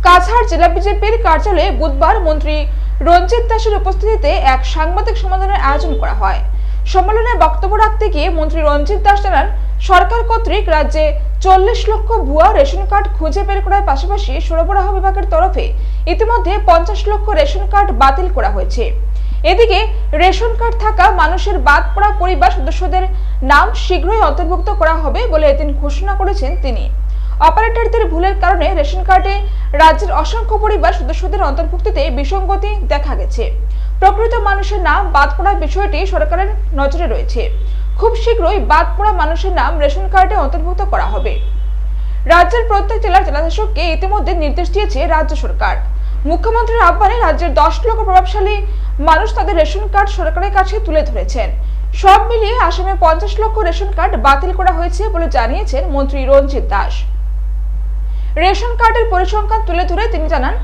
কাছাড় জেলা বিজেপির কার্যালয়ে বুধবার মন্ত্রী রঞ্জিত দাসের উপস্থিতিতে এক সাংবাদিক সম্মেলনের আয়োজন করা হয়। সম্মেলনে বক্তব্য রাখতে গিয়ে মন্ত্রী রঞ্জিত দাস জানান, সরকার কর্তৃক রাজ্যে 40 লক্ষ ভুয়া রেশন কার্ড খুঁজে বের করার পাশাপাশি সরবরাহ বিভাগের তরফে ইতিমধ্যে 50 লক্ষ রেশন কার্ড বাতিল করা হয়েছে। এদিকে রেশন কার্ড থাকা মানুষের বাদ পড়া পরিবার সদস্যদের নাম শীঘ্রই অন্তর্ভুক্ত করা হবে বলে এদিন ঘোষণা করেছেন তিনি। অপারেটরদের ভুলের কারণে রেশন কার্ডে রাজ্যের অসংখ্য পরিবার সদস্যদের অন্তর্ভুক্তিতে বিসঙ্গতি দেখা গেছে। প্রকৃত মানুষের নাম বাদ পড়ার বিষয়টি সরকারের নজরে রয়েছে। খুব শীঘ্রই বাদ পড়া মানুষের নাম রেশন কার্ডে অন্তর্ভুক্ত করা হবে। রাজ্যের প্রত্যেক জেলার জেলাশাসককে ইতিমধ্যে নির্দেশ দিয়েছে রাজ্য সরকার। মুখ্যমন্ত্রীর আহ্বানে রাজ্যের 10 লক্ষ প্রভাবশালী মানুষ তাদের রেশন কার্ড সরকারের কাছে তুলে ধরেছেন। সব মিলিয়ে আসামে 50 লক্ষ রেশন কার্ড বাতিল করা হয়েছে বলে জানিয়েছেন মন্ত্রী রঞ্জিত দাস। রেশন কার্ডের পরিসংখ্যান তুলে ধরে তিনি জানান,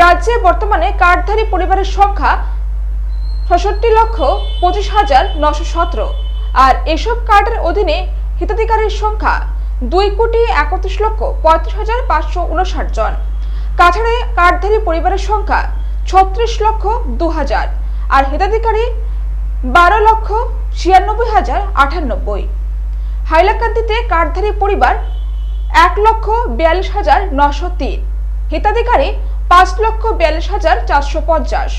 রাজ্যে বর্তমানে কার্ডধারী পরিবারের সংখ্যা 66,25,917 আর এসব কার্ডের অধীনে হিতাধিকারীর সংখ্যা 2,31,35,559 জন। কাছাড়ে কার্ডধারী পরিবারের সংখ্যা 36,02,000 আর হিতাধিকারী 12,96,098। হাইলাকান্দিতে কার্ডধারী পরিবার 1,42,903, হিতাধিকারী 5,42,450।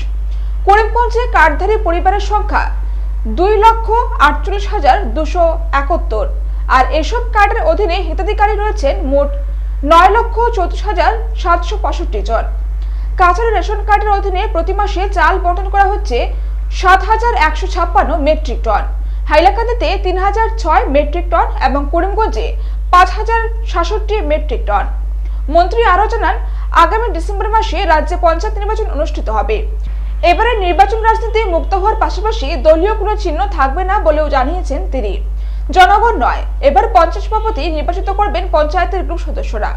করিমগঞ্জে কার্ডধারী পরিবারের সংখ্যা 2,48,271 আর এসব কার্ডের অধীনে হিতাধিকারী রয়েছেন মোট 9,34,765 জন। কাছাড় রেশন কার্ডের অধীনে প্রতি মাসে চাল বণ্টন করা হচ্ছে 7,156 মেট্রিক টন, হাইলাকান্দিতে 3,006 মেট্রিক টন এবং করিমগঞ্জে 5,066 মেট্রিক টন। মন্ত্রী আরো জানান, আগামী ডিসেম্বর মাসে রাজ্যে পঞ্চায়েত নির্বাচন অনুষ্ঠিত হবে। এবারে নির্বাচন রাজনীতি মুক্ত হওয়ার পাশাপাশি দলীয় কোনো চিহ্ন থাকবে না বলেও জানিয়েছেন তিনি। জনগণ নয়, এবার পঞ্চায়েত সভাপতি নির্বাচিত করবেন পঞ্চায়েতের গ্রুপ সদস্যরা।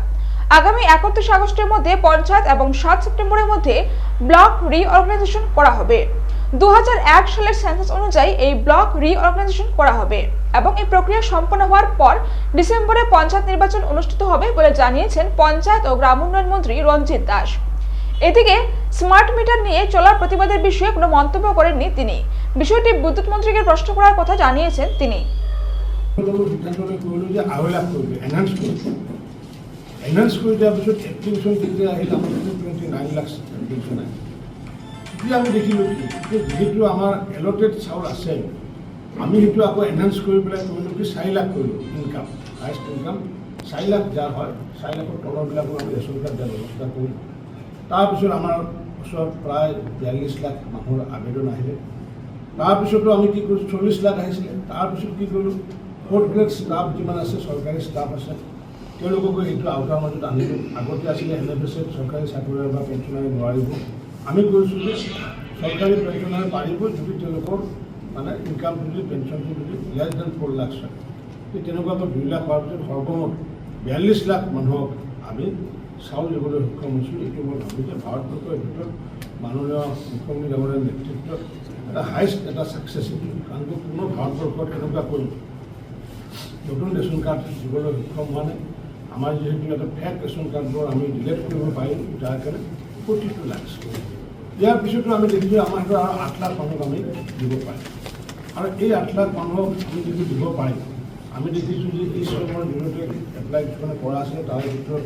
আগামী 31 আগস্টের মধ্যে পঞ্চায়েত এবং 7 সেপ্টেম্বরের মধ্যে ব্লক রিঅর্গানাইজেশন করা হবে। 2001 সালের সেন্সাস অনুযায়ী এই ব্লক রিঅর্গানাইজেশন করা হবে এবং এই প্রক্রিয়া সম্পন্ন হওয়ার পর ডিসেম্বরে পঞ্চায়েত নির্বাচন অনুষ্ঠিত হবে বলে জানিয়েছেন পঞ্চায়েত ও গ্রাম উন্নয়ন মন্ত্রী রঞ্জিত দাস। এদিকে স্মার্ট মিটার নিয়ে চলার প্রতিবাদের বিষয়ে কোনো মন্তব্য করেননি তিনি। বিষয়টি বিদ্যুৎ মন্ত্রীকে প্রশ্ন করার কথা জানিয়েছেন তিনি। আমি দেখিলো যেহেতু আমার এলটেড চাউল আছে, আমি সেইটো আকৌ এনহান্স কৰি পেলাই কৰিলোঁ কি 4 লাখ কৰিলোঁ ইনকাম, হায়েষ্ট ইনকাম 4 লাখ যাৰ হয় 4 লাখৰ তলৰবিলাকো আমি ৰেচন কাৰ্ড দিয়াৰ ব্যৱস্থা কৰিলোঁ। তাৰপিছত আমাৰ ওচৰত প্ৰায় 42 লাখ মানুহৰ আবেদন আহিলে। তাৰপিছতো আমি কি কৰিছোঁ, 40 লাখ আহিছিলে। তাৰপিছত কি কৰিলোঁ, 4th গ্ৰেড ষ্টাফ যিমান আছে, চৰকাৰী ষ্টাফ আছে, তেওঁলোককো সেইটো আওতাৰ মাজত আনিলোঁ। আগতে আছিলে NFSত চৰকাৰী চাকৰি বা পেঞ্চনাৰী নোৱাৰিব, আমি কৈছোঁ যে চৰকাৰী পেঞ্চনাৰী পাৰিব যদি তেওঁলোকৰ মানে ইনকামটো যদি পেঞ্চনটো যদি লেছ দেন 4 লাখ হয়। তেনেকুৱাকৈ 2 লাখ হোৱাৰ পিছত সৰ্বমুঠ 42 লাখ মানুহক আমি চাউল দিবলৈ সক্ষম হৈছোঁ। এইটো মই ভাবোঁ যে ভাৰতবৰ্ষৰ ভিতৰত মাননীয় মুখ্যমন্ত্ৰী ডাঙৰীয়াৰ নেতৃত্বত এটা হায়েষ্ট এটা ছাকচেছ এইটো। কাৰণ কোনো ভাৰতবৰ্ষত তেনেকুৱাকৈ নতুন ৰেচন কাৰ্ড দিবলৈ সক্ষম হোৱা নাই। আমাৰ যিহেতু এটা ফেক ৰেচন কাৰ্ডবোৰ আমি ডিলেট কৰিব পাৰিম, যাৰ কাৰণে 42 লাখ। ইয়াৰ পিছতো আমি দেখিছোঁ আমাৰ সেইটো আৰু 8 লাখ মানুহক আমি দিব পাৰিম। আৰু এই 8 লাখ মানুহক আমি যদি দিব পাৰিম, আমি দেখিছোঁ যে এই শ্ৰমৰ জৰিয়তে এপ্লাই কিছুমানে কৰা আছে, তাৰ ভিতৰত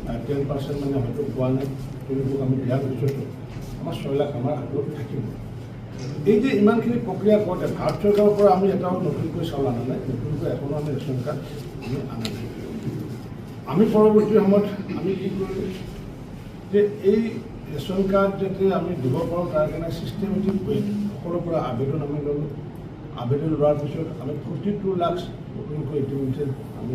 10% মানে হয়তো পোৱা নাই। তেওঁলোকক আমি দিয়াৰ পিছতো আমাৰ 6 লাখ আমাৰ হাতত থাকিব। এই যে ইমানখিনি প্ৰক্ৰিয়া কৰোঁতে ভাৰত চৰকাৰৰ পৰা আমি এটাও নতুনকৈ চাউল অনা নাই, নতুনকৈ এখনো আমি ৰেচন কাৰ্ড আমি অনা নাই। আমি পৰৱৰ্তী সময়ত আমি কি কৰিলোঁ যে এই ৰেচন কাৰ্ড যাতে আমি দিব পাৰোঁ তাৰ কাৰণে ছিষ্টেমেটিক ৱেত সকলোৰে পৰা আবেদন আমি ল'লোঁ। আবেদন লোৱাৰ পিছত আমি 42 লাখ নতুনকৈ ইতিমধ্যে আমি